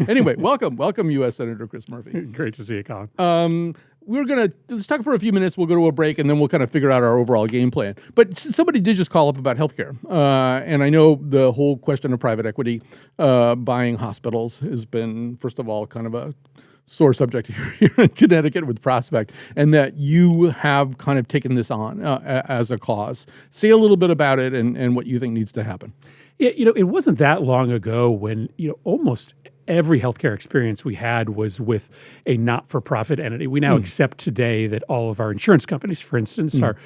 Anyway, welcome, U.S. Senator Chris Murphy. Great to see you, Colin. Let's talk for a few minutes. We'll go to a break, and then we'll kind of figure out our overall game plan. But somebody did just call up about healthcare, and I know the whole question of private equity buying hospitals has been, first of all, kind of a sore subject here in Connecticut with Prospect, and that you have kind of taken this on as a cause. Say a little bit about it and what you think needs to happen. Yeah, it wasn't that long ago when, almost every healthcare experience we had was with a not-for-profit entity. We now accept today that all of our insurance companies, for instance, are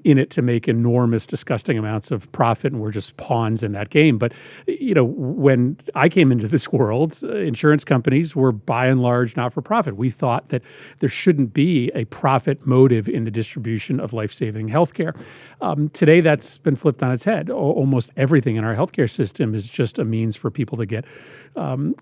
in it to make enormous, disgusting amounts of profit, and we're just pawns in that game. But, when I came into this world, insurance companies were by and large not-for-profit. We thought that there shouldn't be a profit motive in the distribution of life-saving healthcare. Today, that's been flipped on its head. Almost everything in our healthcare system is just a means for people to get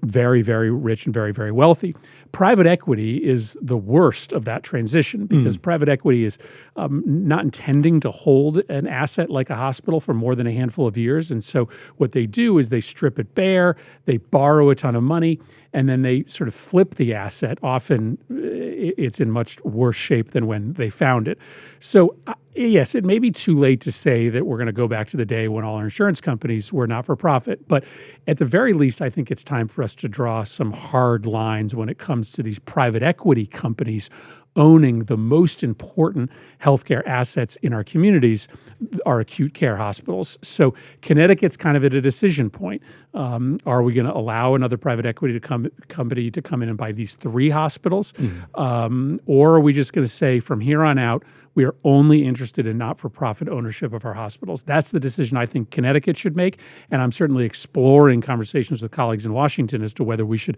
very, very rich and very, very wealthy. Private equity is the worst of that transition because private equity is not intending to hold an asset like a hospital for more than a handful of years. And so what they do is they strip it bare, they borrow a ton of money, and then they sort of flip the asset. Often it's in much worse shape than when they found it. So yes, it may be too late to say that we're going to go back to the day when all our insurance companies were not-for-profit. But at the very least, I think it's time for us to draw some hard lines when it comes to these private equity companies owning the most important healthcare assets in our communities, our acute care hospitals. So Connecticut's kind of at a decision point. Are we going to allow another private equity company to come in and buy these 3 hospitals? Or are we just going to say from here on out, we are only interested in not-for-profit ownership of our hospitals? That's the decision I think Connecticut should make, and I'm certainly exploring conversations with colleagues in Washington as to whether we should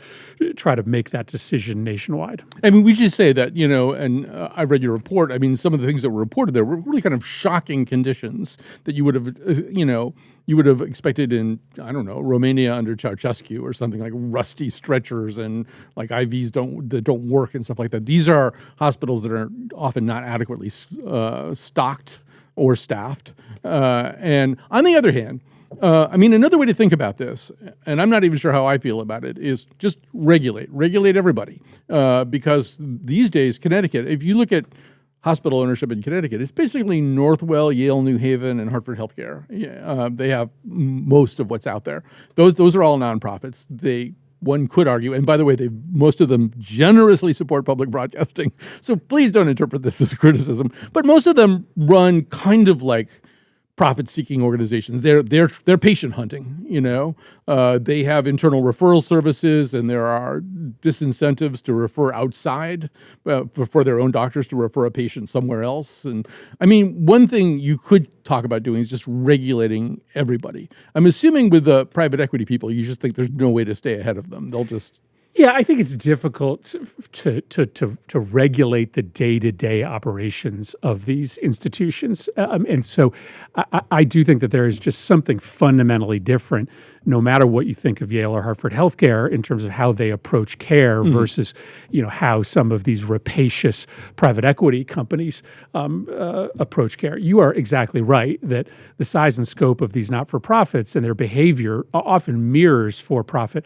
try to make that decision nationwide. I mean, we should say that, and I read your report. I mean, some of the things that were reported there were really kind of shocking conditions that you would have, you would have expected in, I don't know, Romania under Ceausescu or something, like rusty stretchers and like IVs that don't work and stuff like that. These are hospitals that are often not adequately stocked or staffed. And on the other hand, another way to think about this, and I'm not even sure how I feel about it, is just regulate everybody. Because these days, Connecticut, if you look at hospital ownership in Connecticut, it's basically Northwell, Yale, New Haven, and Hartford Healthcare. They have most of what's out there. Those are all nonprofits. One could argue, and by the way, most of them generously support public broadcasting. So please don't interpret this as a criticism. But most of them run kind of like profit-seeking organizations. They're patient hunting. They have internal referral services, and there are disincentives to refer outside for their own doctors to refer a patient somewhere else. And I mean, one thing you could talk about doing is just regulating everybody. I'm assuming with the private equity people, you just think there's no way to stay ahead of them. They'll just. Yeah, I think it's difficult to regulate the day-to-day operations of these institutions. And so I do think that there is just something fundamentally different, no matter what you think of Yale or Hartford Healthcare, in terms of how they approach care versus, how some of these rapacious private equity companies approach care. You are exactly right that the size and scope of these not-for-profits and their behavior often mirrors for-profit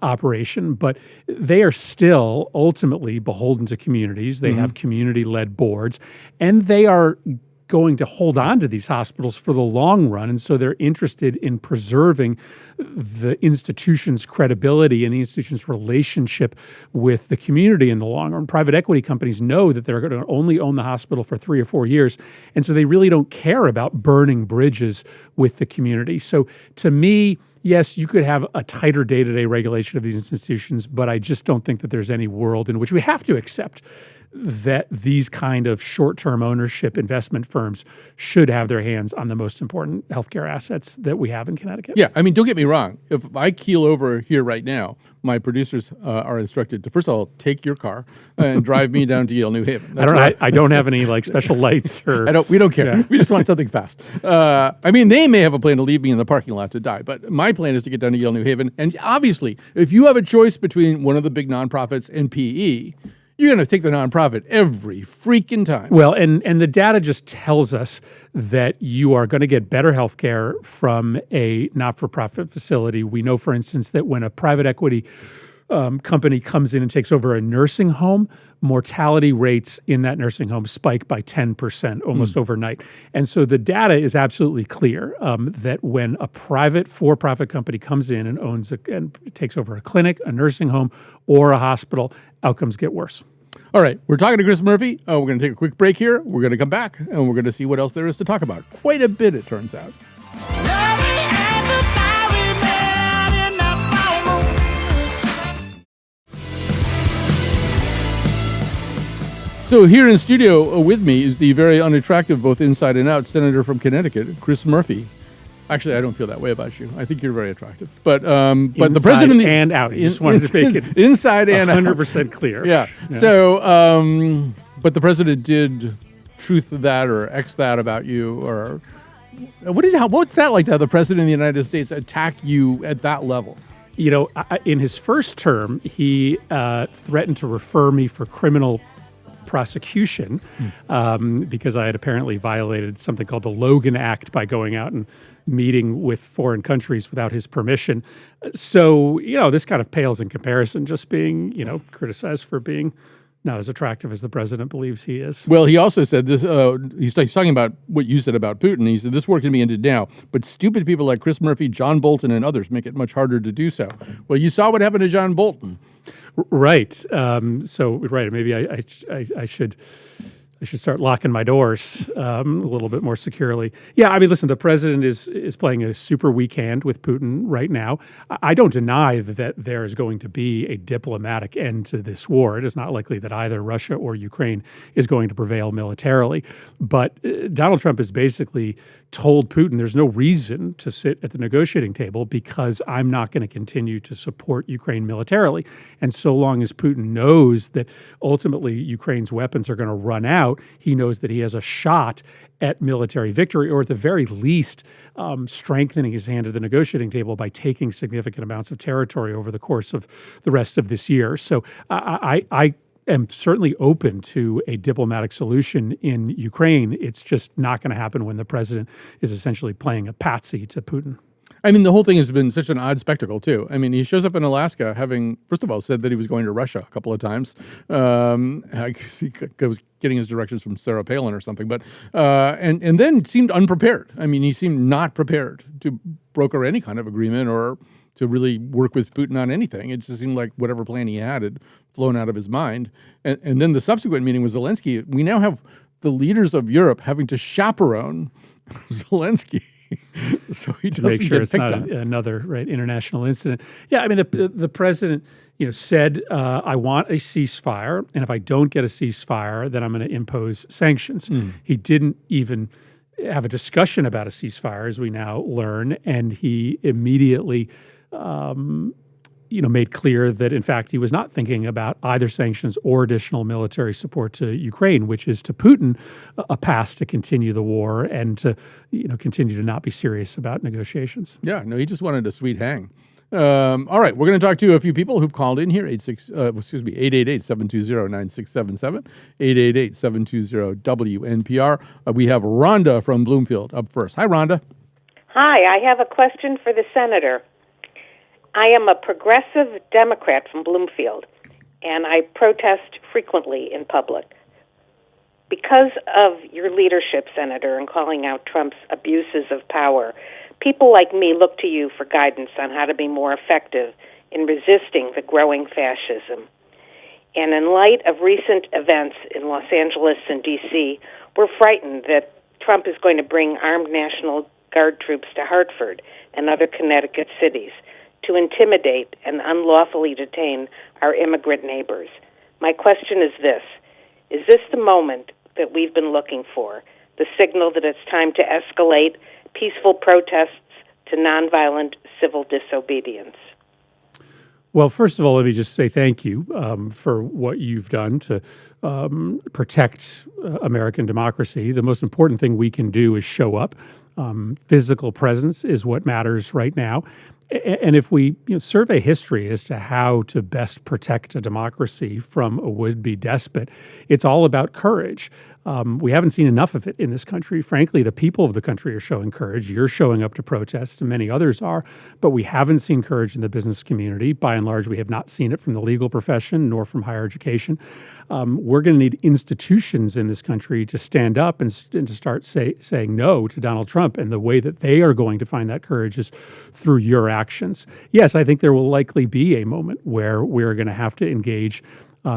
operation, but they are still ultimately beholden to communities. They have community-led boards, and they are going to hold on to these hospitals for the long run. And so they're interested in preserving the institution's credibility and the institution's relationship with the community in the long run. Private equity companies know that they're going to only own the hospital for 3 or 4 years. And so they really don't care about burning bridges with the community. So to me, yes, you could have a tighter day-to-day regulation of these institutions, but I just don't think that there's any world in which we have to accept that these kind of short-term ownership investment firms should have their hands on the most important healthcare assets that we have in Connecticut. Yeah, I mean, don't get me wrong. If I keel over here right now, my producers are instructed to, first of all, take your car and drive me down to Yale, New Haven. I don't have any special lights or. We don't care. Yeah. We just want something fast. They may have a plan to leave me in the parking lot to die, but my plan is to get down to Yale, New Haven. And obviously, if you have a choice between one of the big nonprofits and PE, you're going to take the nonprofit every freaking time. Well, and the data just tells us that you are going to get better health care from a not-for-profit facility. We know, for instance, that when a private equity company comes in and takes over a nursing home, mortality rates in that nursing home spike by 10% almost overnight. And so the data is absolutely clear that when a private for-profit company comes in and and takes over a clinic, a nursing home, or a hospital, outcomes get worse. All right, we're talking to Chris Murphy. We're going to take a quick break here. We're going to come back, and we're going to see what else there is to talk about. Quite a bit, it turns out. So here in studio with me is the very unattractive, both inside and out, senator from Connecticut, Chris Murphy. Actually, I don't feel that way about you. I think you're very attractive. But the president and out. He just wanted to make it inside and 100% clear. Yeah. So, but the president did truth that or X that about you, or what's that like to have the president of the United States attack you at that level? You know, in his first term, he threatened to refer me for criminal prosecution because I had apparently violated something called the Logan Act by going out and meeting with foreign countries without his permission. So, this kind of pales in comparison, just being, criticized for being not as attractive as the president believes he is. Well, he also said this, he's talking about what you said about Putin. He said, this war can be ended now, but stupid people like Chris Murphy, John Bolton, and others make it much harder to do so. Well, you saw what happened to John Bolton. Right. Maybe I should start locking my doors a little bit more securely. Yeah, I mean, listen, the president is playing a super weak hand with Putin right now. I don't deny that there is going to be a diplomatic end to this war. It is not likely that either Russia or Ukraine is going to prevail militarily. But Donald Trump has basically told Putin there's no reason to sit at the negotiating table because I'm not going to continue to support Ukraine militarily. And so long as Putin knows that ultimately Ukraine's weapons are going to run out, he knows that he has a shot at military victory, or at the very least, strengthening his hand at the negotiating table by taking significant amounts of territory over the course of the rest of this year. So I am certainly open to a diplomatic solution in Ukraine. It's just not going to happen when the president is essentially playing a patsy to Putin. I mean, the whole thing has been such an odd spectacle, too. I mean, he shows up in Alaska having, first of all, said that he was going to Russia a couple of times. He was getting his directions from Sarah Palin or something, but and then seemed unprepared. I mean, he seemed not prepared to broker any kind of agreement or to really work with Putin on anything. It just seemed like whatever plan he had flown out of his mind. And then the subsequent meeting with Zelensky, we now have the leaders of Europe having to chaperone Zelensky. So he to make sure it's not on. Another international incident. Yeah, I mean, the president said, I want a ceasefire, and if I don't get a ceasefire, then I'm going to impose sanctions. He didn't even have a discussion about a ceasefire, as we now learn, and he immediately made clear that, in fact, he was not thinking about either sanctions or additional military support to Ukraine, which is to Putin a pass to continue the war and to continue to not be serious about negotiations. Yeah, no, he just wanted a sweet hang. All right, we're going to talk to a few people who've called in here, 888-720-9677, 888-720-WNPR. We have Rhonda from Bloomfield up first. Hi, Rhonda. Hi, I have a question for the senator. I am a progressive Democrat from Bloomfield, and I protest frequently in public. Because of your leadership, Senator, in calling out Trump's abuses of power, people like me look to you for guidance on how to be more effective in resisting the growing fascism. And in light of recent events in Los Angeles and D.C., we're frightened that Trump is going to bring armed National Guard troops to Hartford and other Connecticut cities to intimidate and unlawfully detain our immigrant neighbors. My question is this: is this the moment that we've been looking for, the signal that it's time to escalate peaceful protests to nonviolent civil disobedience? Well, first of all, let me just say thank you for what you've done to protect American democracy. The most important thing we can do is show up. Physical presence is what matters right now. And if we survey history as to how to best protect a democracy from a would-be despot, it's all about courage. We haven't seen enough of it in this country. Frankly, the people of the country are showing courage. You're showing up to protests, and many others are. But we haven't seen courage in the business community. By and large, we have not seen it from the legal profession nor from higher education. We're going to need institutions in this country to stand up and to start saying no to Donald Trump. And the way that they are going to find that courage is through your actions. Yes, I think there will likely be a moment where we're going to have to engage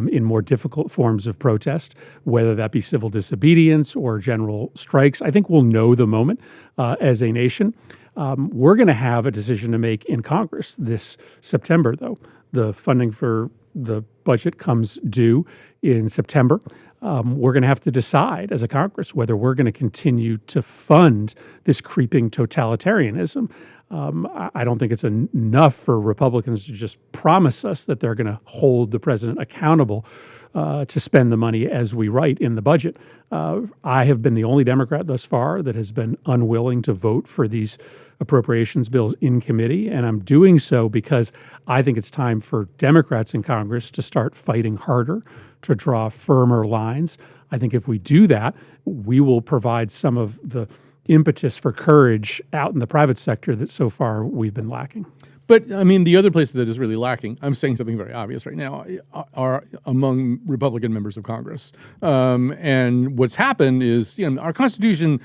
in more difficult forms of protest, whether that be civil disobedience or general strikes. I think we'll know the moment as a nation. We're going to have a decision to make in Congress this September, though. The funding for the budget comes due in September. We're going to have to decide as a Congress whether we're going to continue to fund this creeping totalitarianism. I don't think it's enough for Republicans to just promise us that they're going to hold the president accountable to spend the money as we write in the budget. I have been the only Democrat thus far that has been unwilling to vote for these appropriations bills in committee, and I'm doing so because I think it's time for Democrats in Congress to start fighting harder, to draw firmer lines. I think if we do that, we will provide some of the impetus for courage out in the private sector that so far we've been lacking. But, I mean, the other place that is really lacking, I'm saying something very obvious right now, are among Republican members of Congress. And what's happened is, our Constitution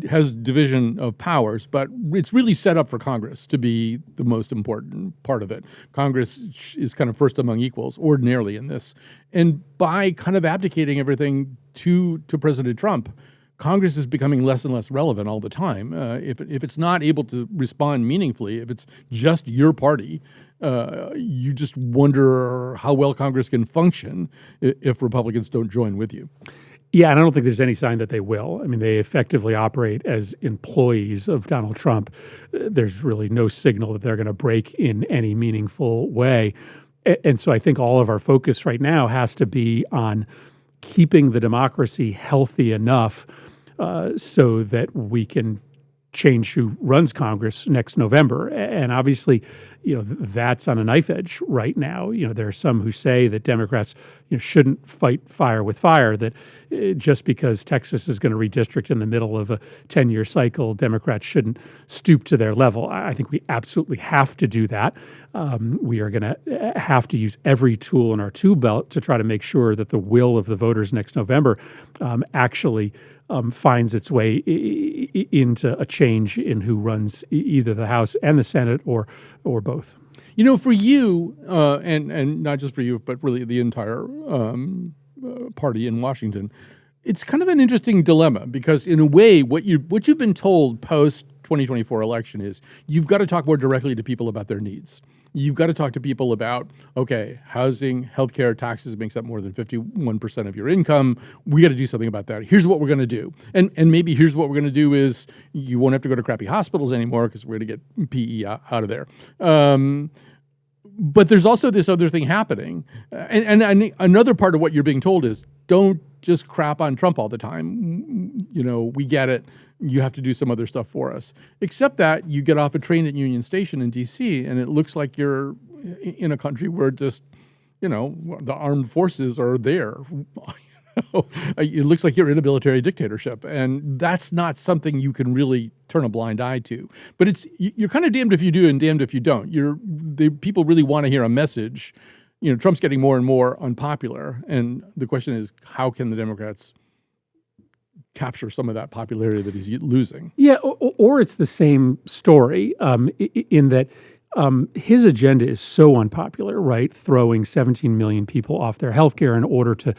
has division of powers, but it's really set up for Congress to be the most important part of it. Congress is kind of first among equals, ordinarily in this. And by kind of abdicating everything to President Trump, Congress is becoming less and less relevant all the time. If it's not able to respond meaningfully, if it's just your party, you just wonder how well Congress can function if Republicans don't join with you. Yeah, and I don't think there's any sign that they will. I mean, they effectively operate as employees of Donald Trump. There's really no signal that they're going to break in any meaningful way. And so I think all of our focus right now has to be on keeping the democracy healthy enough so that we can change who runs Congress next November. And obviously, that's on a knife edge right now. There are some who say that Democrats shouldn't fight fire with fire, that just because Texas is going to redistrict in the middle of a 10-year cycle, Democrats shouldn't stoop to their level. I think we absolutely have to do that. We are going to have to use every tool in our tool belt to try to make sure that the will of the voters next November actually finds its way into a change in who runs either the House and the Senate or both. For you, and not just for you, but really the entire party in Washington, it's kind of an interesting dilemma because in a way, what you've been told post 2024 election is you've got to talk more directly to people about their needs. You've got to talk to people about, okay, housing, healthcare, taxes makes up more than 51% of your income. We got to do something about that. Here's what we're going to do. And maybe here's what we're going to do is you won't have to go to crappy hospitals anymore because we're going to get PE out of there. But there's also this other thing happening. And another part of what you're being told is don't just crap on Trump all the time. We get it. You have to do some other stuff for us. Except that you get off a train at Union Station in D.C. and it looks like you're in a country where just, the armed forces are there. It looks like you're in a military dictatorship. And that's not something you can really turn a blind eye to. But you're kind of damned if you do and damned if you don't. People really want to hear a message. Trump's getting more and more unpopular. And the question is, how can the Democrats capture some of that popularity that he's losing? Yeah, or it's the same story in that his agenda is so unpopular, right? Throwing 17 million people off their health care in order to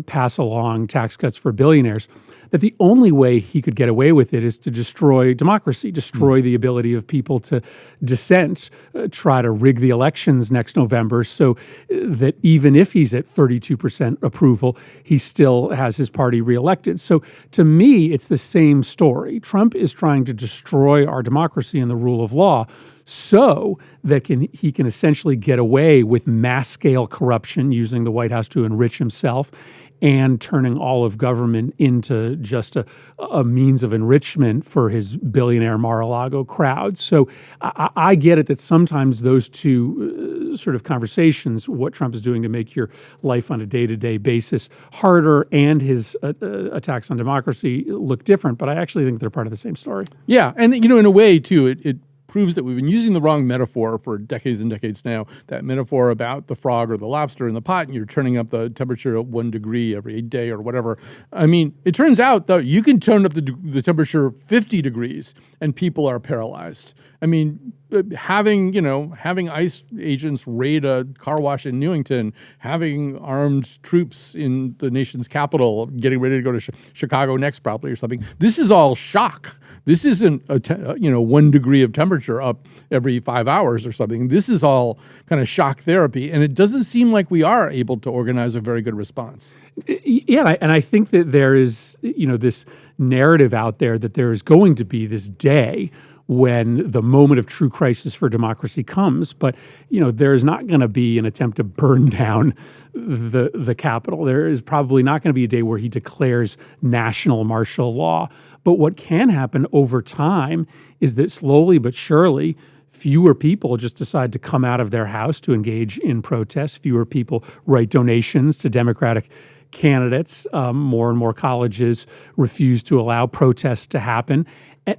pass along tax cuts for billionaires, that the only way he could get away with it is to destroy democracy, destroy the ability of people to dissent, try to rig the elections next November so that even if he's at 32% approval, he still has his party reelected. So to me, it's the same story. Trump is trying to destroy our democracy and the rule of law so that he can essentially get away with mass-scale corruption using the White House to enrich himself and turning all of government into just a means of enrichment for his billionaire Mar-a-Lago crowd. So I get it that sometimes those two sort of conversations, what Trump is doing to make your life on a day-to-day basis harder and his attacks on democracy look different, but I actually think they're part of the same story. Yeah, and in a way too, it proves that we've been using the wrong metaphor for decades and decades now. That metaphor about the frog or the lobster in the pot, and you're turning up the temperature at 1 degree every day or whatever. I mean, it turns out though you can turn up the temperature 50 degrees and people are paralyzed. I mean, having ICE agents raid a car wash in Newington, having armed troops in the nation's capital, getting ready to go to Chicago next probably or something. This is all shock. This isn't 1 degree of temperature up every 5 hours or something. This is all kind of shock therapy, and it doesn't seem like we are able to organize a very good response. Yeah, and I think that there is this narrative out there that there is going to be this day when the moment of true crisis for democracy comes, but there is not going to be an attempt to burn down the Capitol. There is probably not going to be a day where he declares national martial law. But what can happen over time is that slowly but surely, fewer people just decide to come out of their house to engage in protests. Fewer people write donations to Democratic candidates. More and more colleges refuse to allow protests to happen.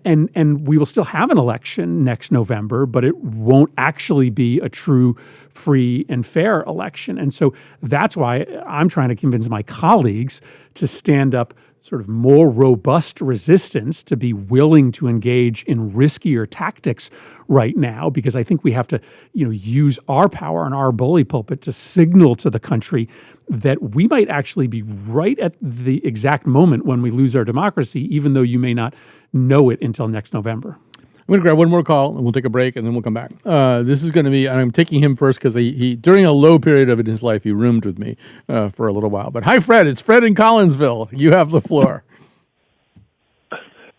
And we will still have an election next November, but it won't actually be a true, free, and fair election. And so that's why I'm trying to convince my colleagues to stand up sort of more robust resistance, to be willing to engage in riskier tactics right now, because I think we have to, use our power and our bully pulpit to signal to the country that we might actually be right at the exact moment when we lose our democracy, even though you may not know it until next November. I'm going to grab one more call, and we'll take a break, and then we'll come back. This is going to be, and I'm taking him first because he during a low period of it in his life, he roomed with me for a little while. But hi, Fred. It's Fred in Collinsville. You have the floor.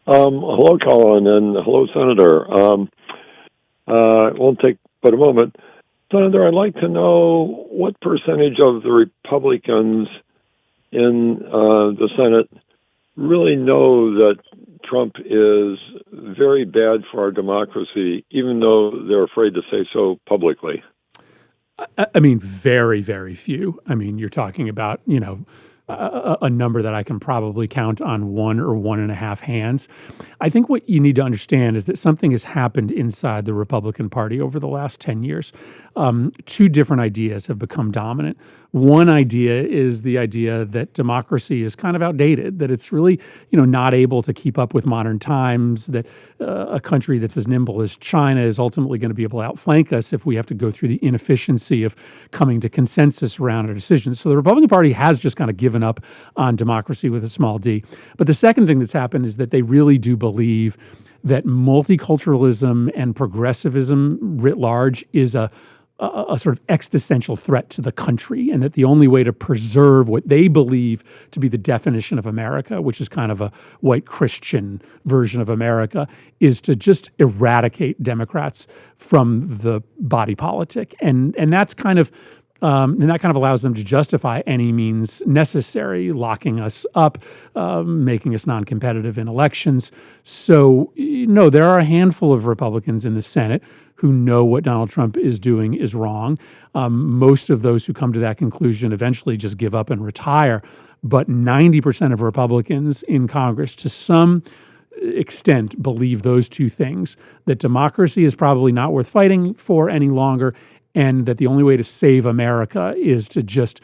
Hello, Colin, and hello, Senator. It won't take but a moment. Senator, I'd like to know what percentage of the Republicans in the Senate really know that Trump is very bad for our democracy, even though they're afraid to say so publicly. I mean, very, very few. I mean, you're talking about, a number that I can probably count on 1 or 1.5 hands. I think what you need to understand is that something has happened inside the Republican Party over the last 10 years. Two different ideas have become dominant. One idea is the idea that democracy is kind of outdated, that it's really, not able to keep up with modern times, that a country that's as nimble as China is ultimately going to be able to outflank us if we have to go through the inefficiency of coming to consensus around our decisions. So the Republican Party has just kind of given up on democracy with a small d. But the second thing that's happened is that they really do believe that multiculturalism and progressivism writ large is a sort of existential threat to the country, and that the only way to preserve what they believe to be the definition of America, which is kind of a white Christian version of America, is to just eradicate Democrats from the body politic. And that's kind of and that kind of allows them to justify any means necessary, locking us up, making us non-competitive in elections. So, no, there are a handful of Republicans in the Senate who know what Donald Trump is doing is wrong. Most of those who come to that conclusion eventually just give up and retire. But 90% of Republicans in Congress, to some extent, believe those two things, that democracy is probably not worth fighting for any longer, and that the only way to save America is to just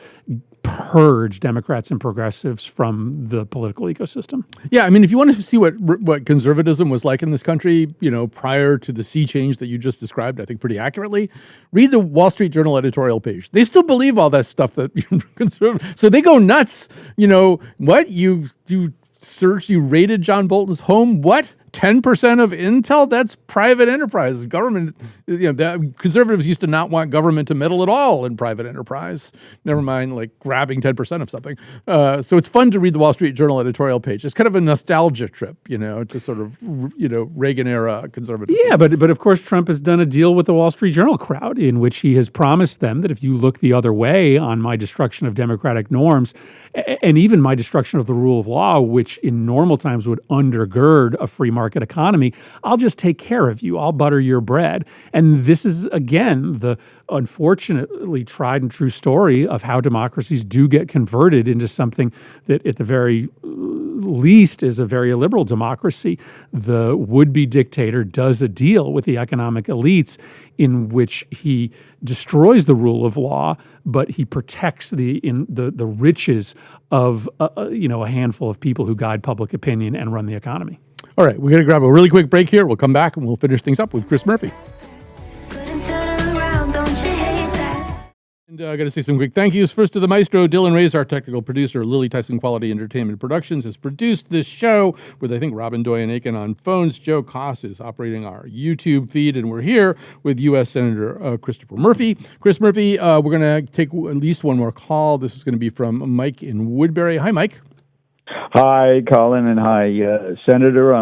purge Democrats and progressives from the political ecosystem. Yeah, I mean, if you want to see what conservatism was like in this country, prior to the sea change that you just described, I think pretty accurately, read the Wall Street Journal editorial page. They still believe all that stuff that conservative. So they go nuts. What you search? You raided John Bolton's home? What? 10% of Intel, that's private enterprise. Government, the conservatives used to not want government to meddle at all in private enterprise. Never mind like grabbing 10% of something. So it's fun to read the Wall Street Journal editorial page. It's kind of a nostalgia trip, to sort of, Reagan era conservative. Yeah, but of course Trump has done a deal with the Wall Street Journal crowd in which he has promised them that if you look the other way on my destruction of democratic norms and even my destruction of the rule of law, which in normal times would undergird a free market economy, I'll just take care of you. I'll butter your bread. And this is, again, the unfortunately tried and true story of how democracies do get converted into something that at the very least is a very illiberal democracy. The would-be dictator does a deal with the economic elites in which he destroys the rule of law, but he protects the riches of a handful of people who guide public opinion and run the economy. All right, we're going to grab a really quick break here. We'll come back and we'll finish things up with Chris Murphy. And I got to say some quick thank yous. First to the maestro, Dylan Reyes, our technical producer. Lily Tyson Quality Entertainment Productions has produced this show with, I think, Robin Doyen-Aiken on phones. Joe Koss is operating our YouTube feed, and we're here with U.S. Senator Christopher Murphy. Chris Murphy, we're going to take at least one more call. This is going to be from Mike in Woodbury. Hi, Mike. Hi, Colin, and hi, Senator.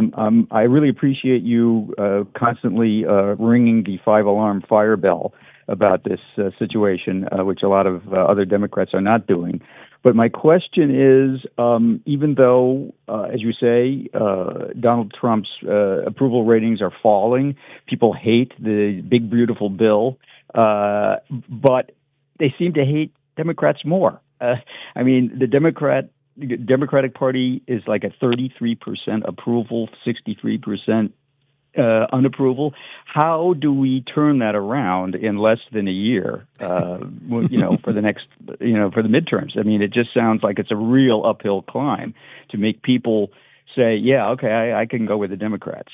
I really appreciate you constantly ringing the 5-alarm fire bell about this situation, which a lot of other Democrats are not doing. But my question is, even though, as you say, Donald Trump's approval ratings are falling, people hate the big, beautiful bill, but they seem to hate Democrats more. The Democratic Party is like a 33% approval, 63% unapproval. How do we turn that around in less than a year? For the next, for the midterms. It just sounds like it's a real uphill climb to make people say, "Yeah, okay, I can go with the Democrats."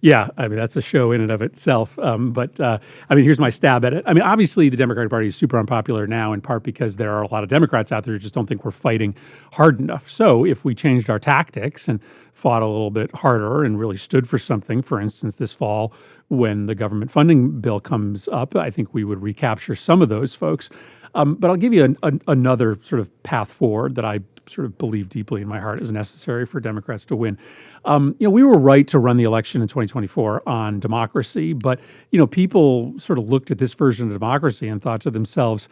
Yeah, that's a show in and of itself. But here's my stab at it. Obviously, the Democratic Party is super unpopular now, in part because there are a lot of Democrats out there who just don't think we're fighting hard enough. So if we changed our tactics and fought a little bit harder and really stood for something, for instance, this fall when the government funding bill comes up, I think we would recapture some of those folks. But I'll give you another sort of path forward that I sort of believe deeply in my heart is necessary for Democrats to win. We were right to run the election in 2024 on democracy, but people sort of looked at this version of democracy and thought to themselves,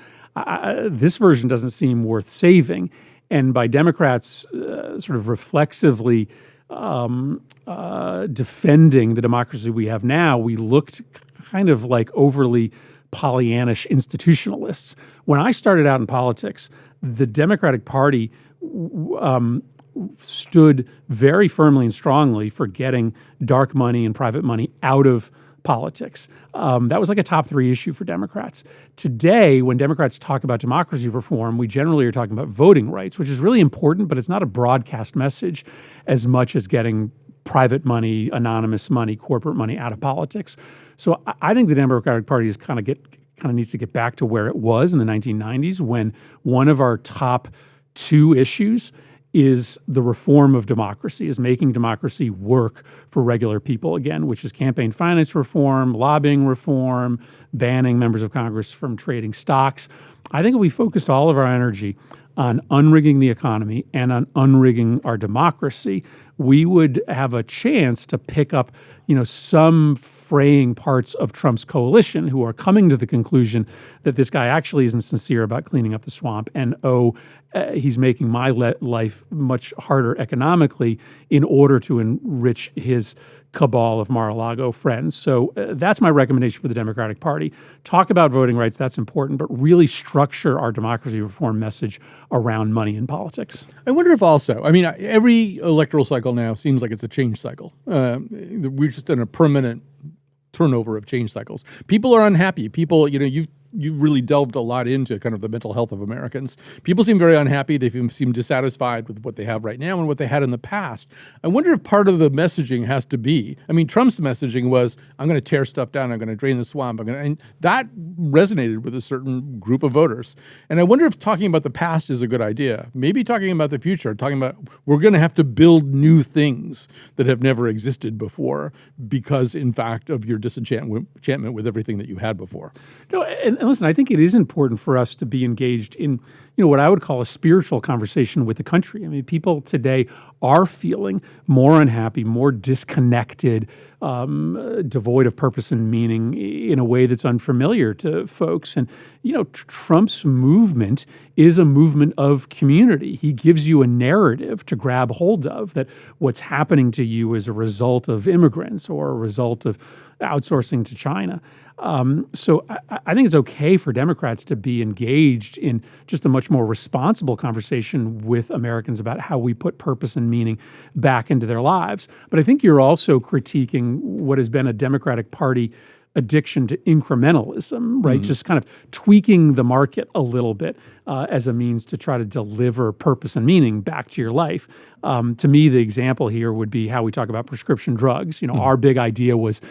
this version doesn't seem worth saving. And by Democrats sort of reflexively defending the democracy we have now, we looked kind of like overly Pollyannish institutionalists. When I started out in politics, the Democratic Party stood very firmly and strongly for getting dark money and private money out of politics. That was like a top 3 issue for Democrats. Today, when Democrats talk about democracy reform, we generally are talking about voting rights, which is really important, but it's not a broadcast message as much as getting private money, anonymous money, corporate money out of politics. So I think the Democratic Party is kind of needs to get back to where it was in the 1990s, when one of our top 2 issues is the reform of democracy, is making democracy work for regular people again, which is campaign finance reform, lobbying reform, banning members of Congress from trading stocks. I think if we focused all of our energy on unrigging the economy and on unrigging our democracy, we would have a chance to pick up, some fraying parts of Trump's coalition who are coming to the conclusion that this guy actually isn't sincere about cleaning up the swamp, and he's making my life much harder economically in order to enrich his cabal of Mar-a-Lago friends. So that's my recommendation for the Democratic Party. Talk about voting rights, that's important, but really structure our democracy reform message around money in politics. I wonder if also, every electoral cycle now seems like it's a change cycle. We're just in a permanent turnover of change cycles. People are unhappy. People, you've really delved a lot into kind of the mental health of Americans. People seem very unhappy. They seem dissatisfied with what they have right now and what they had in the past. I wonder if part of the messaging has to be, I mean, Trump's messaging was, I'm going to tear stuff down, I'm going to drain the swamp, and that resonated with a certain group of voters. And I wonder if talking about the past is a good idea. Maybe talking about the future, talking about we're going to have to build new things that have never existed before because, in fact, of your disenchantment with everything that you had before. No, and listen, I think it is important for us to be engaged in, what I would call a spiritual conversation with the country. I mean, people today are feeling more unhappy, more disconnected, devoid of purpose and meaning in a way that's unfamiliar to folks. And, Trump's movement is a movement of community. He gives you a narrative to grab hold of, that what's happening to you is a result of immigrants or a result of outsourcing to China. So I think it's okay for Democrats to be engaged in just a much more responsible conversation with Americans about how we put purpose and meaning back into their lives. But I think you're also critiquing what has been a Democratic Party addiction to incrementalism, right? Just kind of tweaking the market a little bit as a means to try to deliver purpose and meaning back to your life. To me, the example here would be how we talk about prescription drugs. Our big idea was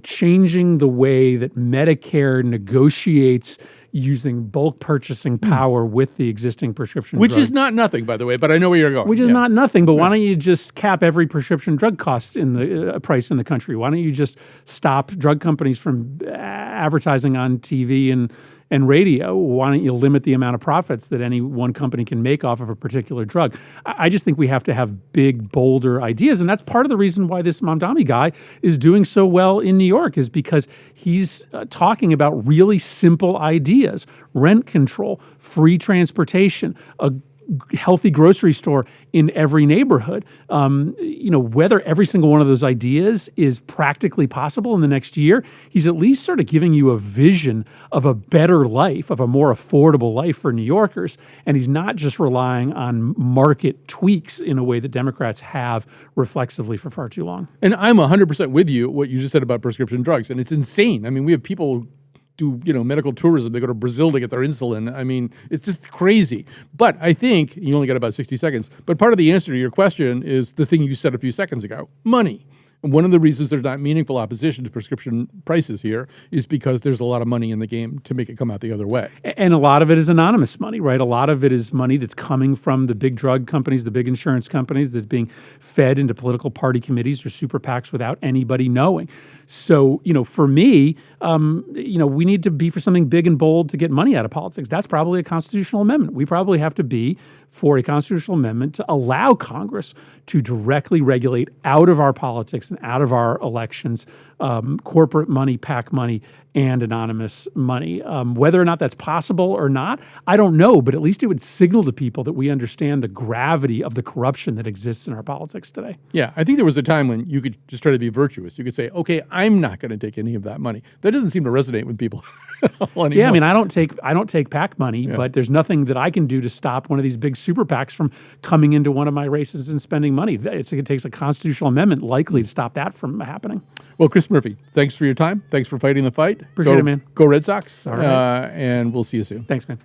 changing the way that Medicare negotiates using bulk purchasing power with the existing prescription Which drug. is not nothing, by the way, but I know where you're going. Which is not nothing, but why don't you just cap every prescription drug cost in the price in the country? Why don't you just stop drug companies from advertising on TV and radio? Why don't you limit the amount of profits that any one company can make off of a particular drug? I just think we have to have big, bolder ideas. And that's part of the reason why this Mamdani guy is doing so well in New York, is because he's talking about really simple ideas: rent control, free transportation, a healthy grocery store in every neighborhood. Whether every single one of those ideas is practically possible in the next year, he's at least sort of giving you a vision of a better life, of a more affordable life for New Yorkers. And he's not just relying on market tweaks in a way that Democrats have reflexively for far too long. And I'm 100% with you, what you just said about prescription drugs. And it's insane. I mean, we have people do medical tourism. They go to Brazil to get their insulin. I mean, it's just crazy. But I think you only got about 60 seconds. But part of the answer to your question is the thing you said a few seconds ago: money. And one of the reasons there's not meaningful opposition to prescription prices here is because there's a lot of money in the game to make it come out the other way. And a lot of it is anonymous money, right? A lot of it is money that's coming from the big drug companies, the big insurance companies, that's being fed into political party committees or super PACs without anybody knowing. So, for me, we need to be for something big and bold to get money out of politics. That's probably a constitutional amendment. We probably have to be for a constitutional amendment to allow Congress to directly regulate out of our politics and out of our elections corporate money, PAC money, and anonymous money. Whether or not that's possible or not, I don't know, but at least it would signal to people that we understand the gravity of the corruption that exists in our politics today. Yeah, I think there was a time when you could just try to be virtuous. You could say, okay, I'm not going to take any of that money. That doesn't seem to resonate with people anymore. Yeah, I mean, I don't take PAC money, but there's nothing that I can do to stop one of these big super PACs from coming into one of my races and spending money. It takes a constitutional amendment likely to stop that from happening. Well, Chris Murphy, thanks for your time. Thanks for fighting the fight. Appreciate it, man. Go Red Sox. All right. And we'll see you soon. Thanks, man.